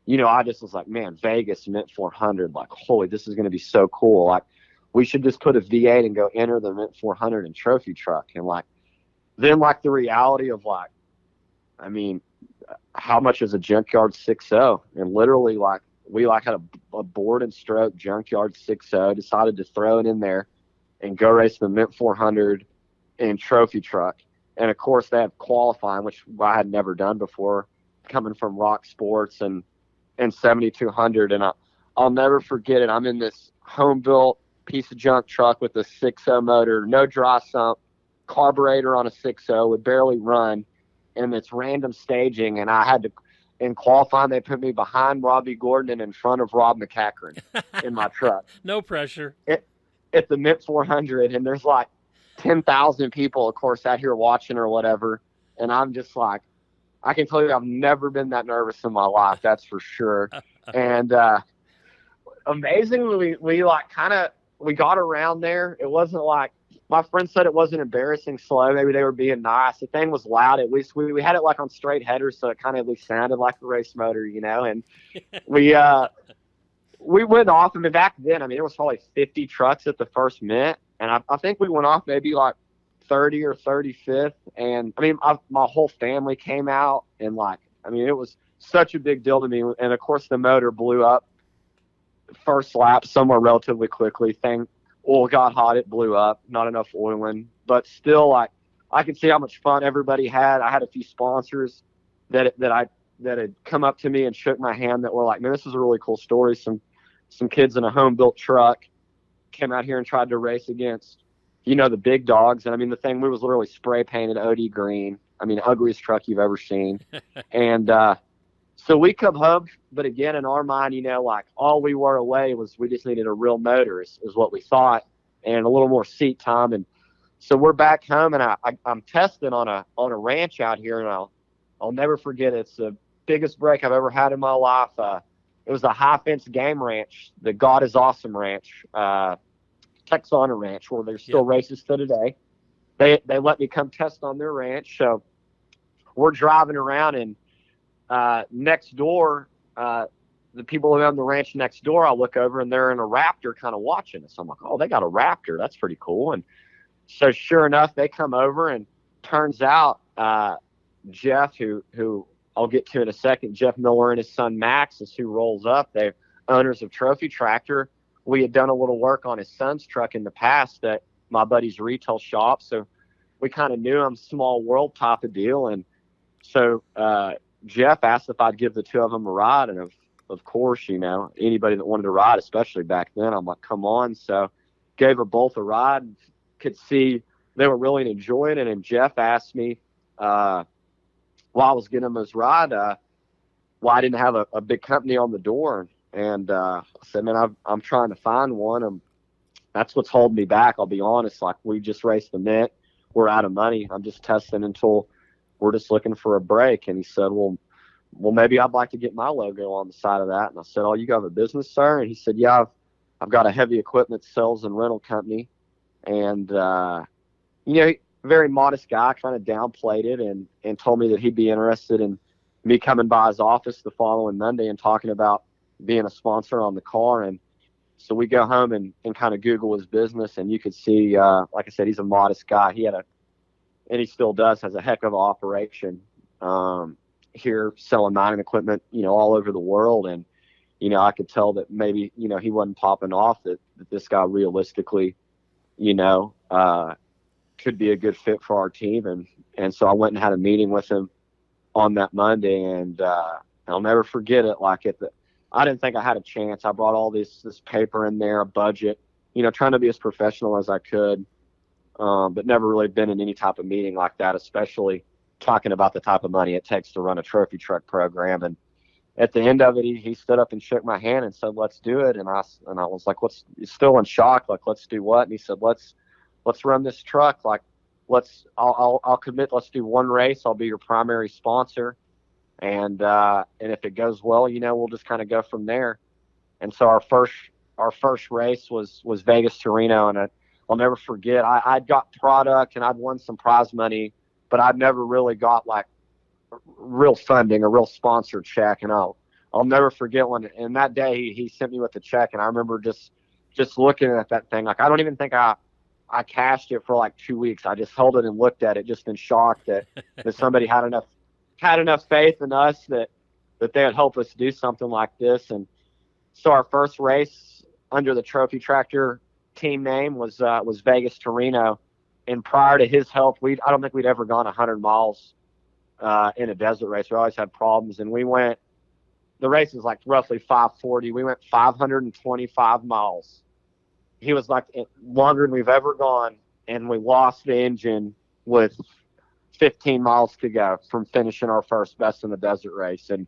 I just was like, man, Vegas Mint 400, like, holy, this is going to be so cool. Like, we should just put a V8 and go enter the Mint 400 in trophy truck. And like, then like the reality of like, how much is a junkyard 6.0? And literally, like, we like had a board and stroke junkyard 6.0, decided to throw it in there and go race the Mint 400 in trophy truck. And of course, they have qualifying, which I had never done before. coming from Rock Sports and 7200. And I'll never forget it. I'm in this home built piece of junk truck with a 6.0 motor, no dry sump, carburetor on a 6.0, would barely run. And it's random staging. And I had to, in qualifying, they put me behind Robbie Gordon and in front of Rob McCachran in my truck. No pressure. At the Mint 400. And there's like 10,000 people, of course, out here watching or whatever. And I'm just like, I can tell you I've never been that nervous in my life. That's for sure. And amazingly, we got around there. It wasn't like, my friend said it wasn't embarrassing slow. Maybe they were being nice. The thing was loud. At least we had it like on straight headers, so it kind of at least sounded like a race motor, you know. And we went off. I mean, back then, there was probably 50 trucks at the first Mint, and I think we went off maybe like 30 or 35th. And my whole family came out, and it was such a big deal to me. And of course, the motor blew up first lap somewhere relatively quickly. Oil got hot, it blew up, not enough oil in, but still, I could see how much fun everybody had. I had a few sponsors that had come up to me and shook my hand that were like, man, this is a really cool story. Some kids in a home built truck came out here and tried to race against, the big dogs. And the thing, we was literally spray painted OD green. Ugliest truck you've ever seen. And, so we come home, but again, in our mind, all we were away was we just needed a real motor is what we thought, and a little more seat time. And so we're back home, and I'm testing on a ranch out here, and I'll never forget it. It's the biggest break I've ever had in my life. It was a high-fence game ranch, the God is Awesome Ranch, Texana Ranch, where there's still races to today. They let me come test on their ranch. So we're driving around, and next door, the people who own the ranch next door, I look over and they're in a Raptor kind of watching us. I'm like, oh, they got a Raptor. That's pretty cool. And so sure enough, they come over, and turns out Jeff, who I'll get to in a second, Jeff Miller and his son Max is who rolls up. They're owners of Trophy Tractor. We had done a little work on his son's truck in the past at my buddy's retail shop. So we kind of knew him, small world type of deal. And so Jeff asked if I'd give the two of them a ride, and of course, anybody that wanted to ride, especially back then, I'm like, come on. So gave her both a ride. Could see they were really enjoying it. And Jeff asked me while I was getting them his ride, why I didn't have a big company on the door. And I said, man, I'm trying to find one. And that's what's holding me back. I'll be honest. Like, we just raced the Mint. We're out of money. I'm just testing until we're just looking for a break. And he said, well, maybe I'd like to get my logo on the side of that. And I said, oh, you got a business, sir? And he said, yeah, I've got a heavy equipment sales and rental company. And, very modest guy, kind of downplayed it and told me that he'd be interested in me coming by his office the following Monday and talking about being a sponsor on the car. And so we go home and kind of Google his business, and you could see, like I said, he's a modest guy. And he still has a heck of an operation here selling mining equipment, all over the world. And, I could tell that maybe, he wasn't popping off, that this guy realistically, could be a good fit for our team. And so I went and had a meeting with him on that Monday, and I'll never forget it. I didn't think I had a chance. I brought all this paper in there, a budget, trying to be as professional as I could. But never really been in any type of meeting like that, especially talking about the type of money it takes to run a trophy truck program. And at the end of it, he stood up and shook my hand and said, let's do it. And I was like, still in shock. Like, let's do what? And he said, let's run this truck. Like, I'll commit. Let's do one race. I'll be your primary sponsor. And if it goes well, we'll just kind of go from there. And so our first race was Vegas to Reno. And I'll never forget, I'd got product and I'd won some prize money, but I'd never really got like real funding, a real sponsor check. And I'll never forget and that day he sent me with the check. And I remember just looking at that thing. Like, I don't even think I cashed it for like 2 weeks. I just held it and looked at it just in shock that somebody had enough faith in us that they would help us do something like this. And so our first race under the Trophy Tractor team name was Vegas to Reno. And prior to his help, I don't think we'd ever gone 100 miles in a desert race. We always had problems, and the race is like roughly 540. We went 525 miles. He was like longer than we've ever gone, and we lost the engine with 15 miles to go from finishing our first best in the desert race. And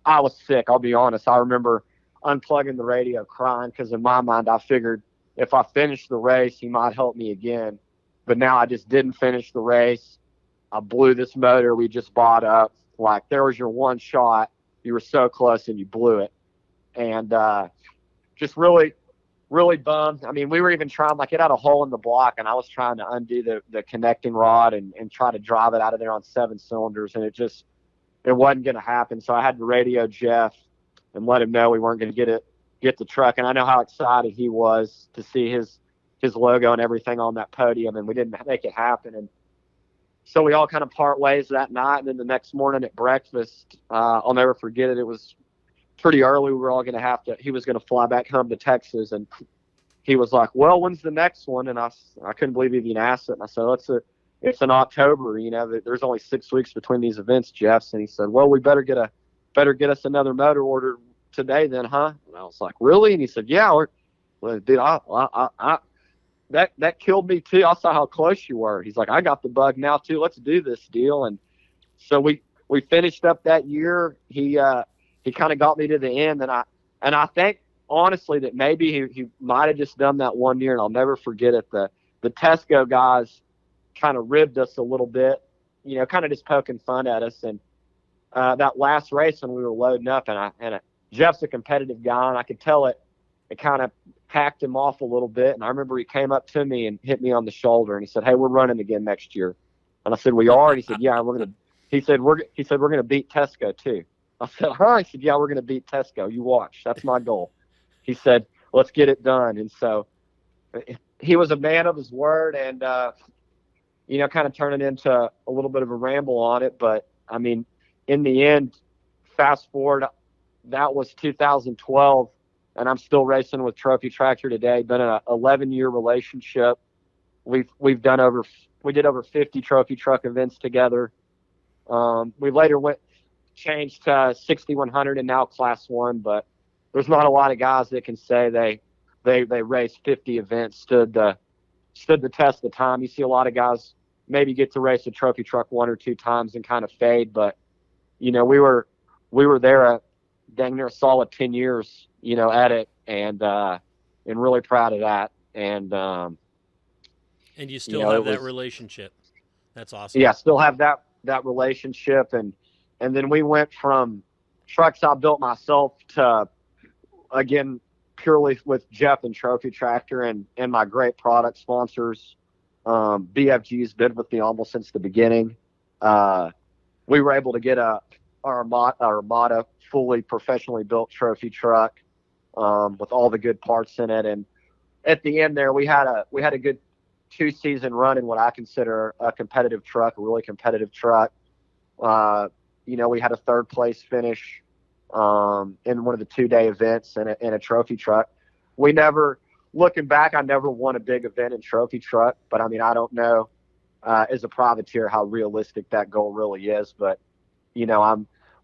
I was sick, I'll be honest. I remember unplugging the radio crying because in my mind I figured if I finished the race, he might help me again. But now I just didn't finish the race. I blew this motor we just bought up. Like, there was your one shot. You were so close and you blew it. And just really, really bummed. I mean, we were even trying, like, it had a hole in the block, and I was trying to undo the connecting rod and try to drive it out of there on 7 cylinders, and it wasn't going to happen. So I had to radio Jeff and let him know we weren't going to get the truck. And I know how excited he was to see his logo and everything on that podium, and we didn't make it happen. And so we all kind of part ways that night. And then the next morning at breakfast, I'll never forget it. It was pretty early. We were all going to he was going to fly back home to Texas. And he was like, well, when's the next one? And I couldn't believe he even asked it. And I said, it's in October, there's only 6 weeks between these events, Jeff. And he said, well, we better get us another motor ordered today then, huh? And I was like, really? And he said, yeah. Well, dude, that killed me too. I saw how close you were. He's like, I got the bug now too. Let's do this deal. And so we finished up that year. He kind of got me to the end, and I think honestly that maybe he might have just done that one year, and I'll never forget it. The Tesco guys kind of ribbed us a little bit, kind of just poking fun at us. And that last race when we were loading up, and Jeff's a competitive guy, and I could tell it kind of hacked him off a little bit. And I remember he came up to me and hit me on the shoulder, and he said, hey, we're running again next year. And I said, we are? And he said, yeah, he said, we're going to beat Tesco too. I said, huh? He said, yeah, we're going to beat Tesco. You watch. That's my goal. He said, let's get it done. And so he was a man of his word, and, kind of turning into a little bit of a ramble on it. But, I mean, in the end, fast forward, that was 2012, and I'm still racing with Trophy Tractor today. Been an 11-year relationship. We did over 50 trophy truck events together. We later changed to 6100 and now Class 1, but there's not a lot of guys that can say they raced 50 events, stood the test of time. You see a lot of guys maybe get to race a trophy truck 1 or 2 times and kind of fade, but we were there dang near a solid 10 years, at it, and really proud of that. And you still have that relationship. That's awesome. Yeah, still have that relationship. And then we went from trucks I built myself to, again, purely with Jeff and Trophy Tractor and my great product sponsors. BFG's been with me almost since the beginning. We were able to get our Armada fully professionally built trophy truck with all the good parts in it. And at the end there, we had a good 2-season run in what I consider a competitive truck, a really competitive truck. We had a 3rd place finish in one of the 2-day events in a trophy truck. Looking back, I never won a big event in trophy truck, but I mean, I don't know as a privateer how realistic that goal really is. But,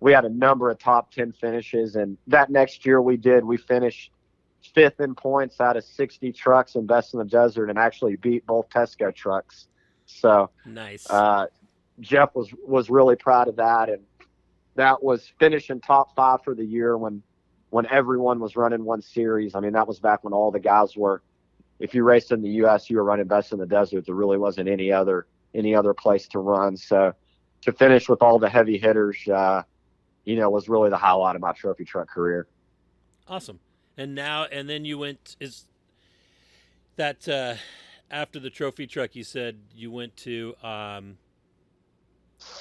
we had a number of top 10 finishes, and that next year we finished 5th in points out of 60 trucks and best in the desert, and actually beat both Tesco trucks. So nice. Jeff was really proud of that, and that was finishing top 5 for the year when everyone was running one series. I mean, that was back when all the guys were, if you raced in the U.S., you were running best in the desert. There really wasn't any other place to run. So to finish with all the heavy hitters, was really the highlight of my trophy truck career. Awesome. And then you went, is that after the trophy truck, you said you went to,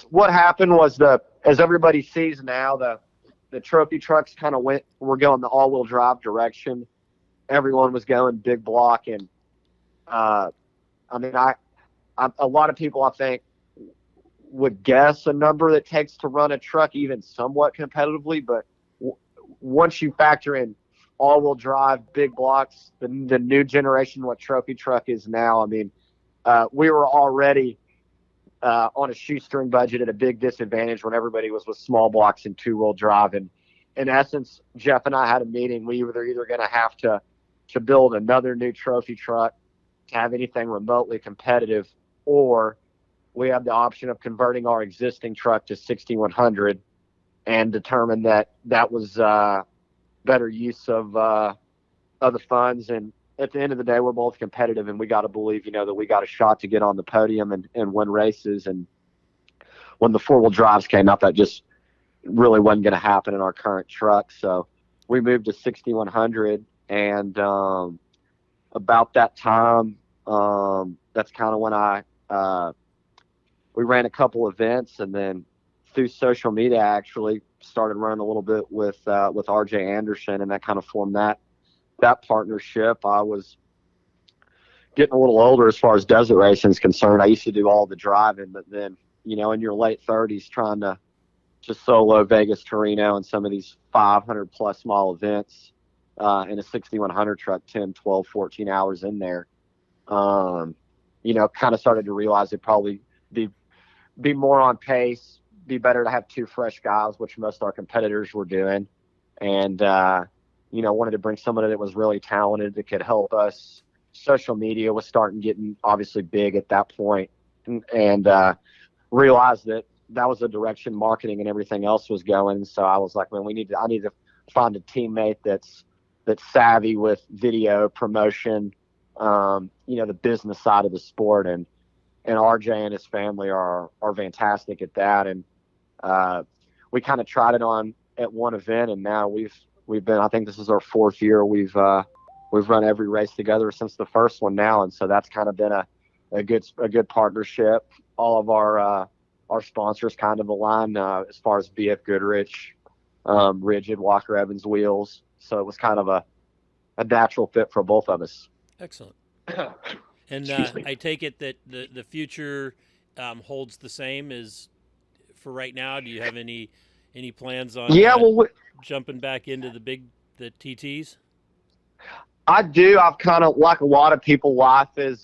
what happened was as everybody sees now, the trophy trucks kind of were going the all-wheel drive direction. Everyone was going big block. And, a lot of people, I think, would guess a number that it takes to run a truck even somewhat competitively. But once you factor in all-wheel drive, big blocks, the new generation, what trophy truck is now, we were already on a shoestring budget at a big disadvantage when everybody was with small blocks and 2-wheel drive. And in essence, Jeff and I had a meeting. We were either going to have to build another new trophy truck to have anything remotely competitive, or we had the option of converting our existing truck to 6100 and determined that was better use of the funds. And at the end of the day, we're both competitive, and we got to believe, that we got a shot to get on the podium and win races. And when the 4-wheel drives came out, that just really wasn't going to happen in our current truck. So we moved to 6100, and about that time, that's kind of when we ran a couple events, and then through social media, I actually started running a little bit with RJ Anderson, and that kind of formed that partnership. I was getting a little older as far as desert racing is concerned. I used to do all the driving, but then, in your late 30s, trying to solo Vegas to Reno and some of these 500 plus mile events in a 6100 truck, 10, 12, 14 hours in there, kind of started to realize it'd probably be more on pace, be better to have 2 fresh guys, which most of our competitors were doing. And, wanted to bring somebody that was really talented that could help us. Social media was getting obviously big at that point, and realized that was the direction marketing and everything else was going. So I was like, man, I need to find a teammate that's savvy with video promotion, the business side of the sport. And RJ and his family are fantastic at that. And we kind of tried it on at one event, and now we've been, I think this is our 4th year. We've run every race together since the first one now. And so that's kind of been a good partnership. All of our sponsors kind of align as far as BF Goodrich, Rigid, Walker Evans wheels. So it was kind of a natural fit for both of us. Excellent. And I take it that the future holds the same as for right now. Do you have any plans on jumping back into the TTs? I do. I've kind of, like a lot of people, life has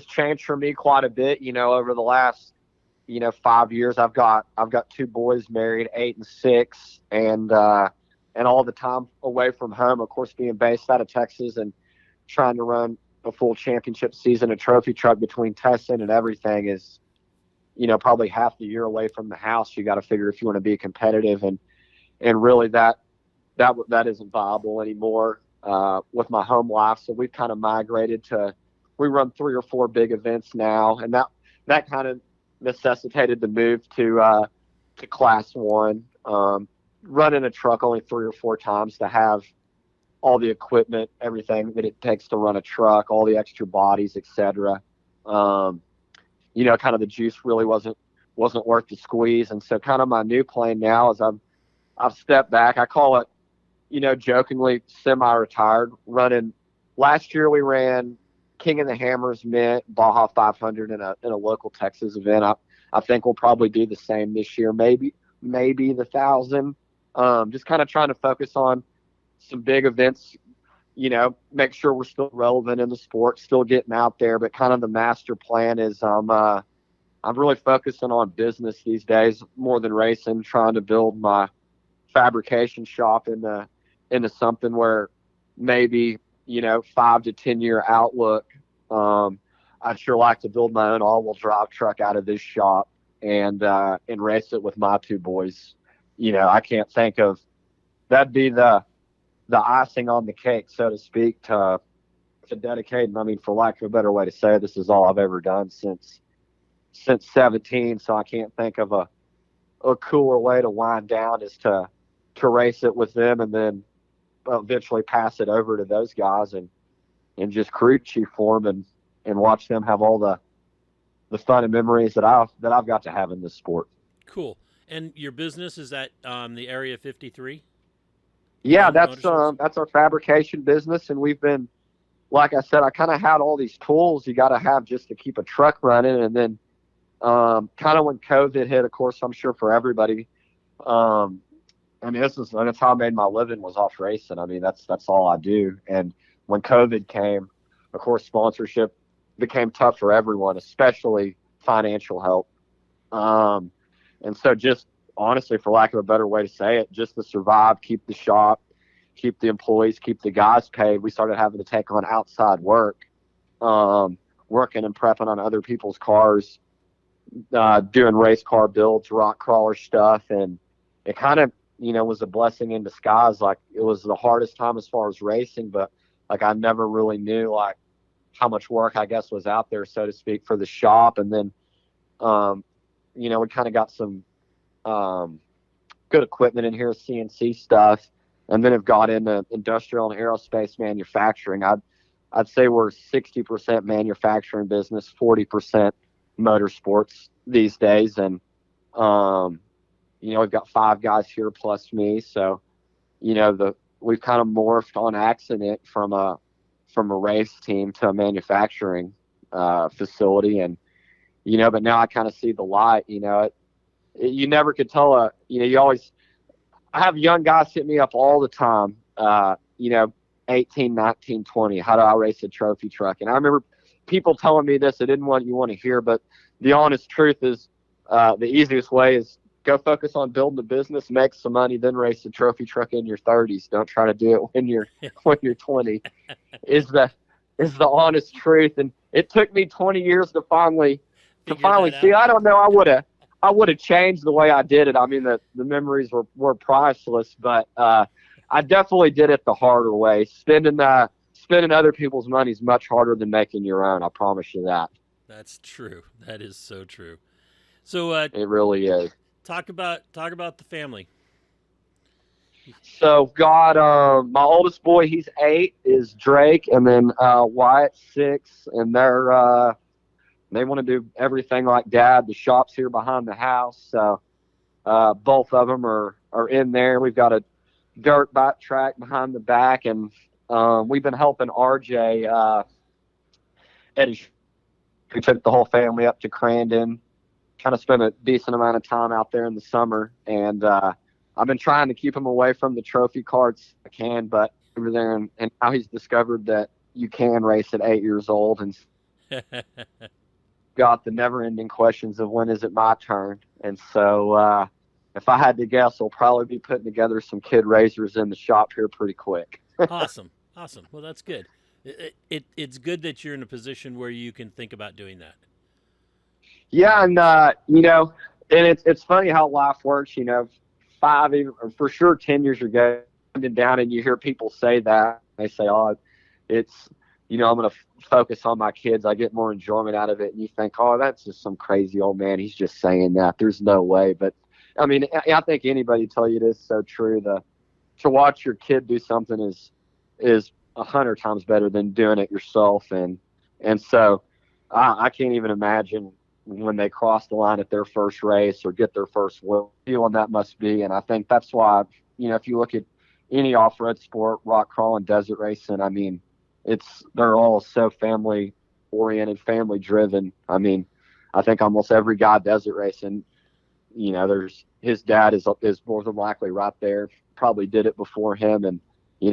changed for me quite a bit. Over the last 5 years, I've got 2 boys married, 8 and 6, and all the time away from home. Of course, being based out of Texas and trying to run a full championship season, a trophy truck between testing and everything is, probably half the year away from the house. You got to figure if you want to be competitive, and really that isn't viable anymore with my home life. So we've kind of migrated we run 3 or 4 big events now, and that kind of necessitated the move to Class 1. Running a truck only 3 or 4 times to have all the equipment, everything that it takes to run a truck, all the extra bodies, etc. Kind of the juice really wasn't worth the squeeze. And so kind of my new plan now is I've stepped back. I call it, jokingly semi-retired. Running last year, we ran King of the Hammers Mint Baja 500 in a local Texas event. I think we'll probably do the same this year, maybe the 1,000. Just kind of trying to focus on some big events, make sure we're still relevant in the sport, still getting out there. But kind of the master plan is I'm really focusing on business these days more than racing, trying to build my fabrication shop into something where maybe, 5 to 10 year outlook. I'd sure like to build my own all-wheel drive truck out of this shop and race it with my 2 boys. I can't think of, that'd be the icing on the cake, so to speak, to dedicate. I mean, for lack of a better way to say it, this is all I've ever done since 17. So I can't think of a cooler way to wind down is to race it with them, and then eventually pass it over to those guys and just crew chief for them and watch them have all the fun and memories that I've got to have in this sport. Cool. And your business is at the Area 53? Yeah, that's our fabrication business, and we've been, like I said, I kind of had all these tools you got to have just to keep a truck running, and then kind of when COVID hit, of course, I'm sure for everybody, and that's how I made my living, was off racing. I mean, that's all I do. And when COVID came, of course, sponsorship became tough for everyone, especially financial help. And so just honestly, for lack of a better way to say it, just to survive, keep the shop, keep the employees, keep the guys paid, we started having to take on outside work, working and prepping on other people's cars, doing race car builds, rock crawler stuff. And it kind of, was a blessing in disguise. Like, it was the hardest time as far as racing, but like, I never really knew like how much work, I guess, was out there, so to speak, for the shop. And then, we kind of got some good equipment in here, CNC stuff, and then have got into industrial and aerospace manufacturing. I'd say we're 60% manufacturing business, 40% motorsports these days. And, we've got 5 guys here plus me. So, we've kind of morphed on accident from a race team to a manufacturing facility. And, but now I kind of see the light. You never could tell I have young guys hit me up all the time, 18, 19, 20. How do I race a trophy truck? And I remember people telling me this. I didn't want to hear, but the honest truth is the easiest way is go focus on building the business, make some money, then race a trophy truck in your 30s. Don't try to do it when you're 20 is the honest truth. And it took me 20 years to finally see. I don't know. I would have changed the way I did it. I mean, the memories were priceless, but I definitely did it the harder way. Spending other people's money is much harder than making your own. I promise you that. That's true. That is so true. So it really is. Talk about the family. So got my oldest boy, he's 8, is Drake, and then Wyatt's 6, and they want to do everything like Dad. The shop's here behind the house, so both of them are in there. We've got a dirt bike track behind the back, and we've been helping RJ. Eddie, we took the whole family up to Crandon, kind of spent a decent amount of time out there in the summer, and I've been trying to keep him away from the trophy carts I can, but over there, and now he's discovered that you can race at 8 years old, and got the never-ending questions of when is it my turn. And so if I had to guess, we'll probably be putting together some kid racers in the shop here pretty quick. Awesome. Well, that's good. It's good that you're in a position where you can think about doing that. Yeah, and and it's funny how life works. 5, even or for sure 10 years ago, down, and you hear people say that. They say, "Oh, it's I'm going to focus on my kids. I get more enjoyment out of it." And you think, "Oh, that's just some crazy old man. He's just saying that. There's no way." But I mean, I think anybody tell you it is so true. To watch your kid do something is 100 times better than doing it yourself. And so I can't even imagine when they cross the line at their first race or get their first win, feeling that must be. And I think that's why, if you look at any off-road sport, rock crawling, desert racing, I mean, they're all so family oriented, family driven. I mean, I think almost every guy desert racing, there's his dad is more than likely right there, probably did it before him. And,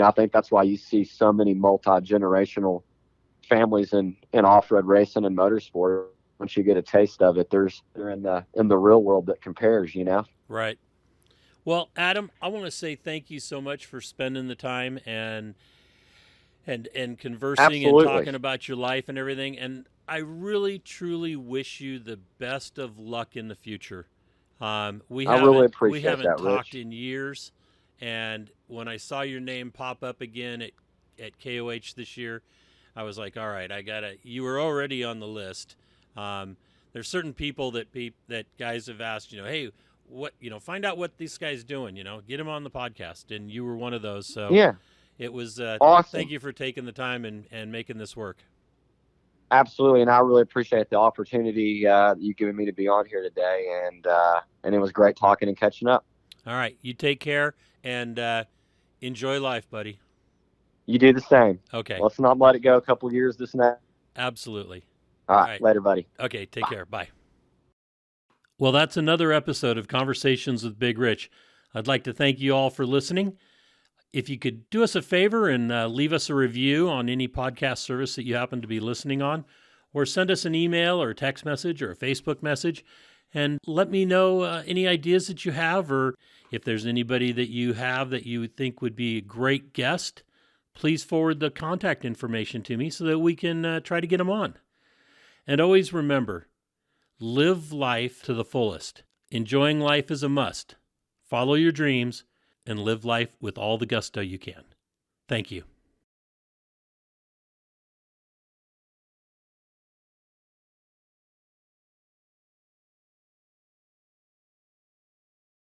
I think that's why you see so many multi-generational families in off-road racing and motorsport. Once you get a taste of it, they're in the real world that compares, Right. Well, Adam, I want to say thank you so much for spending the time and conversing Absolutely. And talking about your life and everything. And I really, truly wish you the best of luck in the future. We haven't talked in years, and when I saw your name pop up again at KOH this year, I was like, all right, you were already on the list. There's certain people that guys have asked, hey, what, find out what this guy's doing, get him on the podcast. And you were one of those. So yeah, it was, awesome. Thank you for taking the time and making this work. Absolutely. And I really appreciate the opportunity you've given me to be on here today. And it was great talking and catching up. All right. You take care and enjoy life, buddy. You do the same. Okay. Let's not let it go a couple years this and that. Absolutely. All right. Later, buddy. Okay. Take care. Bye. Well, that's another episode of Conversations with Big Rich. I'd like to thank you all for listening. If you could do us a favor and leave us a review on any podcast service that you happen to be listening on, or send us an email or a text message or a Facebook message and let me know any ideas that you have, or if there's anybody that you have that you think would be a great guest, please forward the contact information to me so that we can try to get them on. And always remember, live life to the fullest. Enjoying life is a must. Follow your dreams and live life with all the gusto you can. Thank you.